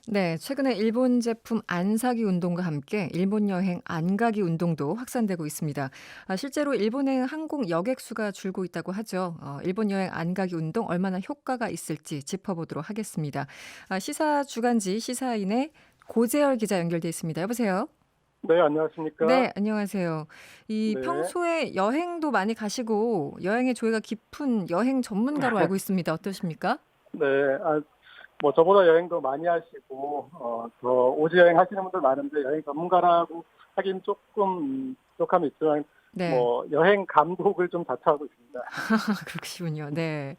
네, 최근에 일본 제품 안 사기 운동과 함께 일본 여행 안 가기 운동도 확산되고 있습니다. 실제로 일본의 항공 여객 수가 줄고 있다고 하죠. 일본 여행 안 가기 운동 얼마나 효과가 있을지 짚어보도록 하겠습니다. 시사 주간지 시사인의 고재열 기자 연결돼 있습니다. 여보세요? 네, 안녕하십니까? 네, 안녕하세요. 이 네. 평소에 여행도 많이 가시고 여행의 조예가 깊은 여행 전문가로 알고 있습니다. 어떠십니까? 네. 저보다 여행도 많이 하시고, 더 오지 여행 하시는 분들 많은데, 여행 전문가라고 하긴 조금 부족함이 있지만, 네. 여행 감독을 좀 자처하고 있습니다. 그러시군요. 네.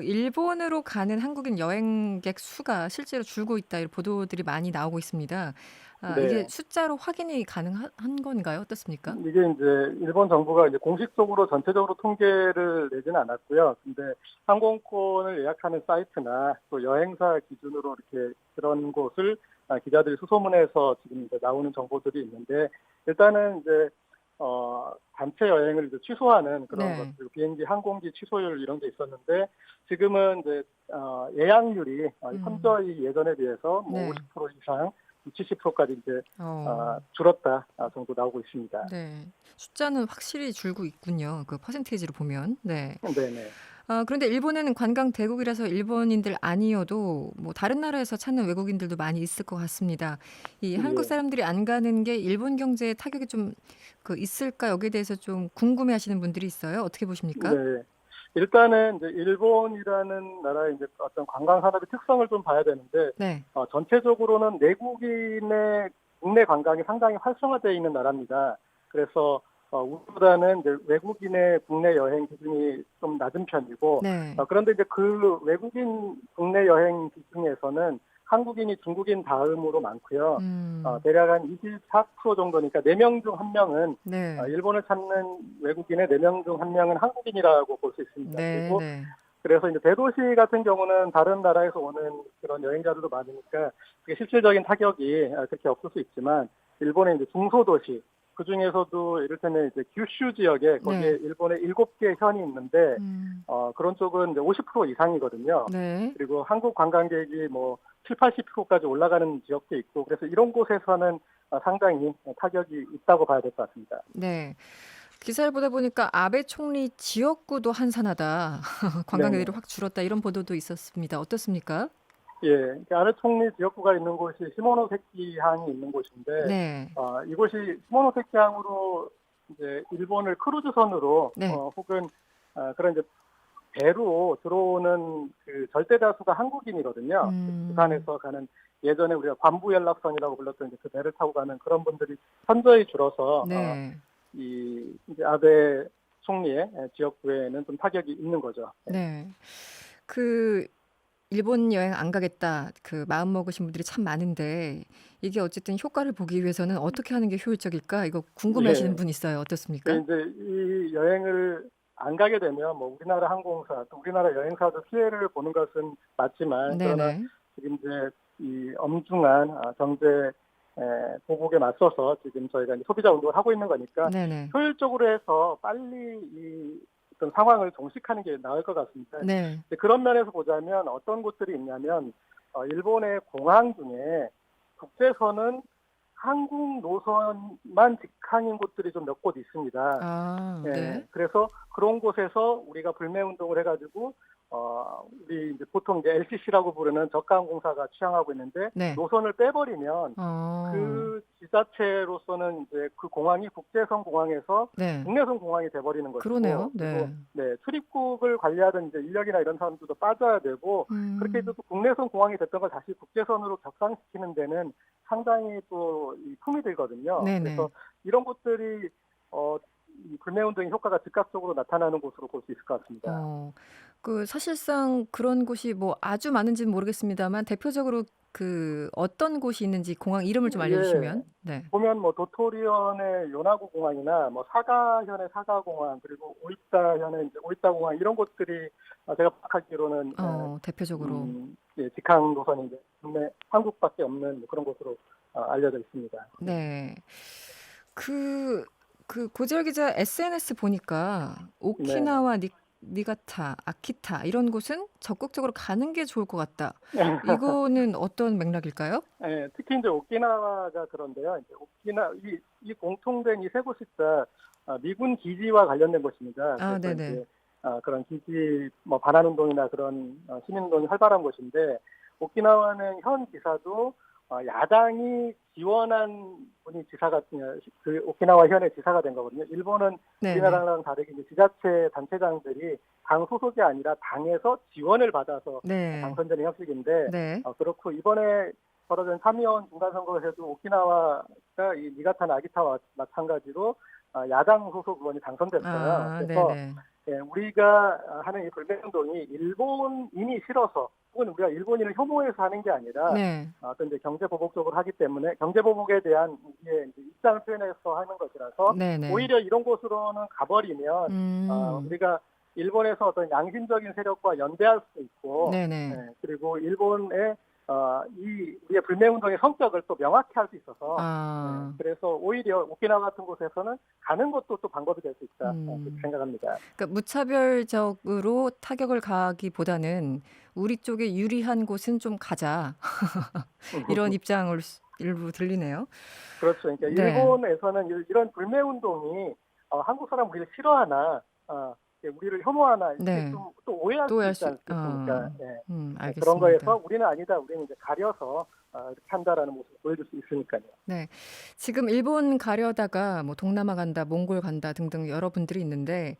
일본으로 가는 한국인 여행객 수가 실제로 줄고 있다 이런 보도들이 많이 나오고 있습니다. 이게 네. 숫자로 확인이 가능한 건가요? 어떻습니까? 이게 이제 일본 정부가 이제 공식적으로 전체적으로 통계를 내지는 않았고요. 근데 항공권을 예약하는 사이트나 또 여행사 기준으로 이렇게 그런 곳을 기자들이 수소문해서 지금 이제 나오는 정보들이 있는데, 일단은 이제 단체 여행을 이제 취소하는 그런 네. 것들, 비행기 항공기 취소율 이런 게 있었는데, 지금은 이제 예약률이 음. 현저히 예전에 비해서 뭐 네. 50% 이상, 70%까지 이제 어. 줄었다 정도 나오고 있습니다. 네. 숫자는 확실히 줄고 있군요. 그 퍼센테이지로 보면. 네. 네네. 그런데 일본은 관광 대국이라서 일본인들 아니어도 뭐 다른 나라에서 찾는 외국인들도 많이 있을 것 같습니다. 이 한국 예. 사람들이 안 가는 게 일본 경제에 타격이 좀 있을까? 여기에 대해서 좀 궁금해하시는 분들이 있어요. 어떻게 보십니까? 네. 일단은 이제 일본이라는 나라의 이제 어떤 관광 산업의 특성을 좀 봐야 되는데, 네. 전체적으로는 내국인의 국내 관광이 상당히 활성화되어 있는 나라입니다. 그래서 우리보다는 이제 외국인의 국내 여행 기준이 좀 낮은 편이고, 네. 그런데 이제 그 외국인 국내 여행 기준에서는 한국인이 중국인 다음으로 많고요. 음. 대략 한 24% 정도니까 4명 중 1명은 네. 일본을 찾는 외국인의 4명 중 1명은 한국인이라고 볼 수 있습니다. 네, 그리고 네. 그래서 이제 대도시 같은 경우는 다른 나라에서 오는 그런 여행자들도 많으니까 그게 실질적인 타격이 그렇게 없을 수 있지만, 일본의 이제 중소도시, 그 중에서도 이를테면 이제 규슈 지역에 거기에 네. 일본에 7개 현이 있는데, 음. 그런 쪽은 이제 50% 이상이거든요. 네. 그리고 한국 관광객이 뭐 7, 80%까지 올라가는 지역도 있고, 그래서 이런 곳에서는 상당히 타격이 있다고 봐야 될 것 같습니다. 네. 기사를 보다 보니까 아베 총리 지역구도 한산하다. 관광객들이 네네. 확 줄었다. 이런 보도도 있었습니다. 어떻습니까? 예, 그러니까 아베 총리 지역구가 있는 곳이 시모노세키 항이 있는 곳인데, 네. 이곳이 시모노세키 항으로 이제 일본을 크루즈선으로 네. 혹은 그런 이제 배로 들어오는 그 절대 다수가 한국인이거든요. 음. 부산에서 가는, 예전에 우리가 관부 연락선이라고 불렀던 이제 그 배를 타고 가는 그런 분들이 현저히 줄어서 네. 이 이제 아베 총리의 지역구에는 좀 타격이 있는 거죠. 네. 네. 그 일본 여행 안 가겠다. 그 마음 먹으신 분들이 참 많은데 이게 어쨌든 효과를 보기 위해서는 어떻게 하는 게 효율적일까? 이거 궁금해하시는 예. 분 있어요. 어떻습니까? 이제 이 여행을 안 가게 되면 뭐 우리나라 항공사 또 우리나라 여행사도 피해를 보는 것은 맞지만, 그러나 네네. 지금 이제 이 엄중한 경제 보복에 맞서서 지금 저희가 이제 소비자 운동을 하고 있는 거니까, 네네. 효율적으로 해서 빨리 이 어떤 상황을 종식하는 게 나을 것 같습니다. 네. 근데 그런 면에서 보자면 어떤 곳들이 있냐면, 일본의 공항 중에 국제선은 한국 노선만 직항인 곳들이 좀 몇 곳 있습니다. 아, 예. 네. 그래서 그런 곳에서 우리가 불매 운동을 해가지고 우리 이제 보통 이제 LCC라고 부르는 저가항공사가 취항하고 있는데, 네. 노선을 빼버리면 어. 그 지자체로서는 이제 그 공항이 국제선 공항에서 네. 국내선 공항이 돼버리는 그러네요. 것이고, 그리고 네. 네, 출입국을 관리하던 이제 인력이나 이런 사람들도 빠져야 되고, 그렇게 해서 음. 또 국내선 공항이 됐던 걸 다시 국제선으로 격상시키는 데는 상당히 또 이 품이 들거든요. 네네. 그래서 이런 것들이 이 불매 운동의 효과가 즉각적으로 나타나는 곳으로 볼 수 있을 것 같습니다. 어. 사실상 그런 곳이 뭐 아주 많은지는 모르겠습니다만 대표적으로 어떤 곳이 있는지 공항 이름을 좀 예. 알려주시면. 네. 보면 뭐 도토리현의 요나구 공항이나 뭐 사가현의 사가공항, 그리고 오이타현의 이제 오이타 공항, 이런 곳들이 제가 파악하기로는 대표적으로. 예, 직항 노선이 이제 국내 한국밖에 없는 뭐 그런 곳으로 알려져 있습니다. 네. 그 고재열 기자 SNS 보니까 네. 오키나와 니가타, 아키타 이런 곳은 적극적으로 가는 게 좋을 것 같다. 이거는 어떤 맥락일까요? 예, 특히 이제 오키나와가 그런데요. 이제 이 공통된 이 세 곳이 다 미군 기지와 관련된 곳입니다. 아, 그래서 네네. 이제 그런 기지 뭐 반환 운동이나 그런 시민 운동이 활발한 곳인데 오키나와는 현 지사도 야당이 지원한 분이 지사가 그 오키나와 현의 지사가 된 거거든요. 일본은 네네. 우리나라랑 다르게 이제 지자체 단체장들이 당 소속이 아니라 당에서 지원을 받아서 네. 당선되는 형식인데 네. 그렇고 이번에 벌어진 참의원 중간선거에서도 오키나와가 이 니가타 나기타와 마찬가지로 야당 소속 의원이 당선됐어요. 아, 그래서 네네. 예, 우리가 하는 이 불매운동이 일본인이 싫어서 혹은 우리가 일본인을 혐오해서 하는 게 아니라 네. 어떤 이제 경제 보복적으로 하기 때문에 경제 보복에 대한 우리의 이제 입장을 표현해서 하는 것이라서 네네. 오히려 이런 곳으로는 가버리면 음. 우리가 일본에서 어떤 양심적인 세력과 연대할 수 있고 네네. 그리고 일본의 우리의 불매운동의 성격을 또 명확히 할 수 있어서 아. 그래서 오히려 오키나와 같은 곳에서는 가는 것도 또 방법이 될 수 있다 그렇게 음. 생각합니다. 그러니까 무차별적으로 타격을 가기보다는 우리 쪽에 유리한 곳은 좀 가자. 이런 입장을 일부 들리네요. 그렇죠. 그러니까 네. 일본에서는 이런 불매운동이 한국 사람 우리를 싫어하나 우리를 혐오하나 이렇게 네. 좀 또 오해할 또 수 할 있지 수 않겠습니까? 예. 그런 거에서 알겠습니다. 우리는 아니다. 우리는 이제 가려서 이렇게 한다라는 모습을 보여줄 수 있으니까요. 네. 지금 일본 가려다가 뭐 동남아 간다, 몽골 간다 등등 여러 분들이 있는데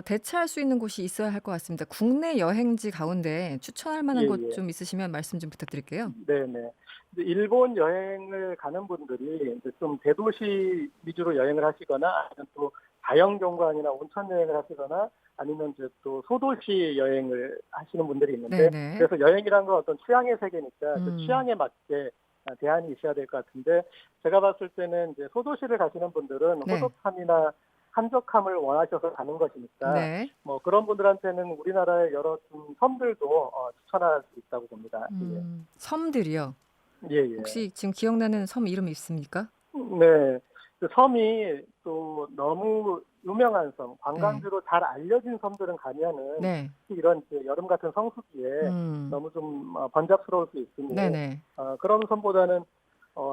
대체할 수 있는 곳이 있어야 할 것 같습니다. 국내 여행지 가운데 추천할 만한 예, 곳 예. 좀 있으시면 말씀 좀 부탁드릴게요. 네네. 이제 일본 여행을 가는 분들이 이제 좀 대도시 위주로 여행을 하시거나 아니면 또 자연경관이나 온천 여행을 하시거나 아니면 이제 또 소도시 여행을 하시는 분들이 있는데 네네. 그래서 여행이란 건 어떤 취향의 세계니까 그 음. 취향에 맞게 대안이 있어야 될 것 같은데 제가 봤을 때는 이제 소도시를 가시는 분들은 네. 호젓함이나 한적함을 원하셔서 가는 것이니까 네. 뭐 그런 분들한테는 우리나라의 여러 좀 섬들도 추천할 수 있다고 봅니다. 예. 섬들이요. 예, 예. 혹시 지금 기억나는 섬 이름이 있습니까? 네. 그 섬이 또 너무 유명한 섬, 네. 관광지로 잘 알려진 섬들은 가면은 네. 특히 이런 이제 여름 같은 성수기에 음. 너무 좀 번잡스러울 수 있으니 네네. 그런 섬보다는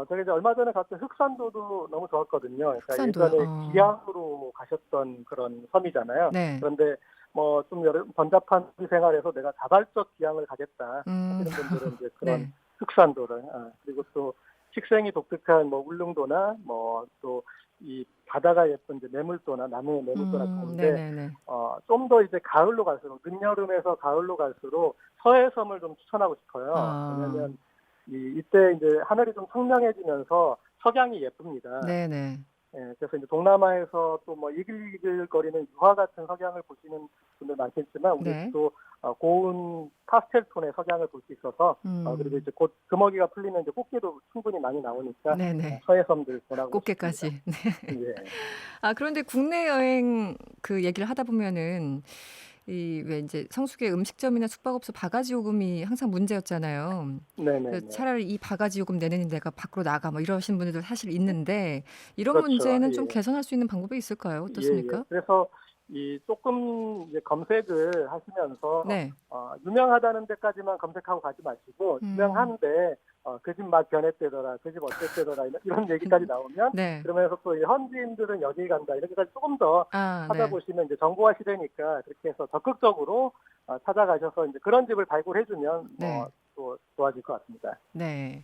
제가 이제 얼마 전에 갔던 흑산도도 너무 좋았거든요. 그러니까 흑산도요. 예전에 기양으로 가셨던 그런 섬이잖아요. 네. 그런데 뭐 좀 번잡한 생활에서 내가 자발적 기양을 가겠다 음. 하시는 분들은 이제 그런 네. 흑산도를 그리고 또 식생이 독특한 뭐 울릉도나 뭐 또 이 바다가 예쁜 이제 매물도나 남해의 매물도나 좋은데 네네네. 좀 더 이제 가을로 갈수록 늦여름에서 가을로 갈수록 서해섬을 좀 추천하고 싶어요. 아. 왜냐하면 이때 이제 하늘이 좀 청명해지면서 석양이 예쁩니다. 네네. 예, 그래서 이제 동남아에서 또 뭐 이글이글거리는 유화 같은 석양을 보시는 분들 많겠지만 우리 네. 또 고운 파스텔 톤의 석양을 볼 수 있어서 그리고 음. 이제 곧 금어기가 풀리면 이제 꽃게도 충분히 많이 나오니까 네네. 서해섬들 권하고 싶습니다. 꽃게까지. 네. 예, 그런데 국내 여행 그 얘기를 하다 보면은 이 왜 인제 성수기에 음식점이나 숙박업소 바가지 요금이 항상 문제였잖아요. 그래서 네네네. 차라리 "이 바가지 요금 내느니 내가 밖으로 나가." 뭐 이러신 분들도 사실 있는데 이런 그렇죠. 문제는 좀 예. 개선할 수 있는 방법이 있을까요? 예예. 어떻습니까? 그래서 이 조금 이제 검색을 하시면서 네. 유명하다는 데까지만 검색하고 가지 마시고 음. 유명한데 그 집 맛 변했대더라, 그 집 어땠대더라 이런 얘기까지 나오면 네. 그러면서 또 이 현지인들은 여기 간다 이렇게까지 조금 더 네. 찾아보시면 이제 정보화 시대니까 그렇게 해서 적극적으로 찾아가셔서 이제 그런 집을 발굴해 주면 네. 뭐 또 좋아질 것 같습니다. 네.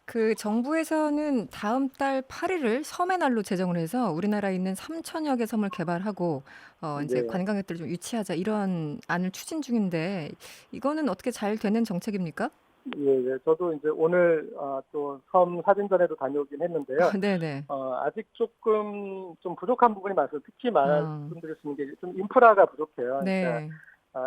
그 정부에서는 다음 달 8 일을 섬의 날로 제정을 해서 우리나라에 있는 3천여 개 섬을 개발하고 인제 네. 관광객들을 좀 유치하자 이런 안을 추진 중인데 이거는 어떻게 잘 되는 정책입니까? 예, 예. 저도 이제 오늘 또 섬 사진전에도 다녀오긴 했는데요. 네네. 아직 조금 좀 부족한 부분이 많아서 특히 아. 말씀드릴 수 있는 게 좀 인프라가 부족해요. 그러니까 네.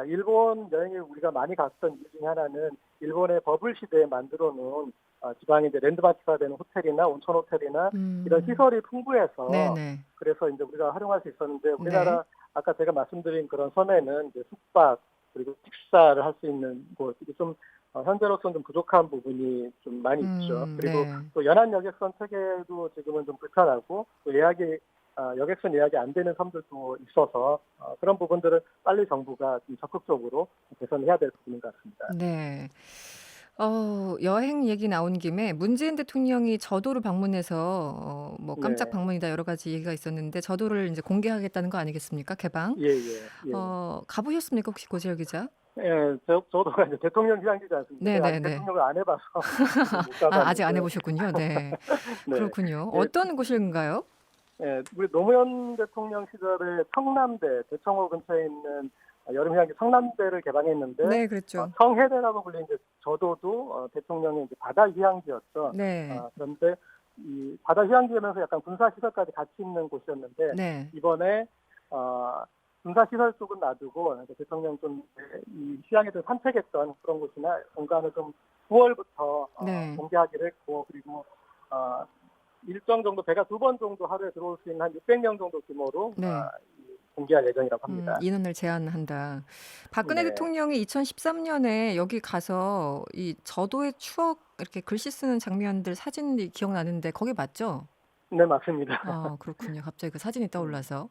일본 여행을 우리가 많이 갔던 이유 중에 하나는 일본의 버블 시대에 만들어 놓은 지방의 이제 랜드마크가 되는 호텔이나 온천 호텔이나 이런 음. 시설이 풍부해서 네네. 그래서 이제 우리가 활용할 수 있었는데 네. 우리나라 아까 제가 말씀드린 그런 섬에는 이제 숙박 그리고 식사를 할 수 있는 곳 이게 좀 현재로서는 좀 부족한 부분이 좀 많이 있죠. 그리고 네. 또 연안 여객선 체계도 지금은 좀 불편하고 또 예약이 여객선 예약이 안 되는 섬들도 있어서 그런 부분들은 빨리 정부가 좀 적극적으로 개선해야 될 부분인 것 같습니다. 네. 여행 얘기 나온 김에 문재인 대통령이 저도를 방문해서 뭐 깜짝 네. 방문이다 여러 가지 얘기가 있었는데 저도를 이제 공개하겠다는 거 아니겠습니까? 개방. 예, 예, 예. 가보셨습니까? 혹시 고재열 기자? 예, 저도 이제 대통령 휴양지지 않습니까? 제가 아직 네네네. 대통령을 안 해봐서 못 아직 안 가봤는데, 해보셨군요. 네. 네. 그렇군요. 예, 어떤 곳인가요? 예, 우리 노무현 대통령 시절에 청남대, 대청호 근처에 있는 여름 휴양지 청남대를 개방했는데, 네, 그랬죠. 청해대라고 불리는 이제 저도도 대통령의 이제 바다 휴양지였죠. 네. 그런데 이 바다 휴양지면서 약간 군사 시설까지 같이 있는 곳이었는데 네. 이번에 군사 시설 쪽은 놔두고 대통령 좀 이 휴양에서 산책했던 그런 곳이나 공간을 좀 9월부터 네. 공개하기로 했고, 그리고 일정 정도 배가 2번 정도 하루에 들어올 수 있는 한 600명 정도 규모로 네. 공개할 예정이라고 합니다. 인원을 제한한다. 박근혜 네. 대통령이 2013년에 여기 가서 이 저도의 추억 이렇게 글씨 쓰는 장면들 사진이 기억나는데 거기 맞죠? 네, 맞습니다. 그렇군요. 갑자기 그 사진이 떠올라서.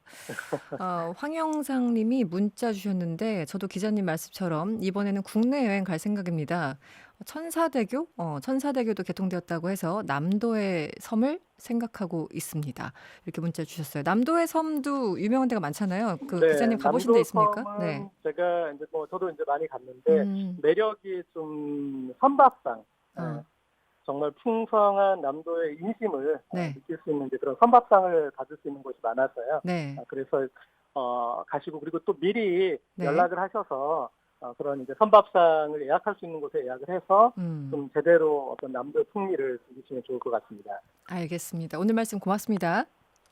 황영상 님이 문자 주셨는데 저도 기자님 말씀처럼 이번에는 국내 여행 갈 생각입니다. 천사대교? 천사대교도 개통되었다고 해서 남도의 섬을 생각하고 있습니다. 이렇게 문자 주셨어요. 남도의 섬도 유명한 데가 많잖아요. 그 네, 기자님 가보신 데 있습니까? 남도섬은 네. 제가 이제 저도 이제 많이 갔는데 음, 매력이 좀 선박상, 어, 정말 풍성한 남도의 인심을 네. 느낄 수 있는 이제 그런 선박상을 가질 수 있는 곳이 많아서요. 네. 그래서 가시고, 그리고 또 미리 네. 연락을 하셔서 그런 이제 선박상을 예약할 수 있는 곳에 예약을 해서 좀 제대로 어떤 남도의 풍미를 즐기시면 좋을 것 같습니다. 알겠습니다. 오늘 말씀 고맙습니다.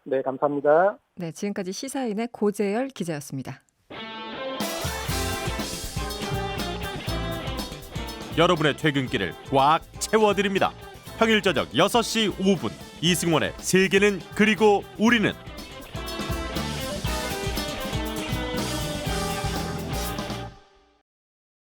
네, 감사합니다. 네, 지금까지 시사인의 고재열 기자였습니다. 여러분의 퇴근길을 꽉 채워드립니다. 평일 저녁 6시 5분 이승원의 세계는 그리고 우리는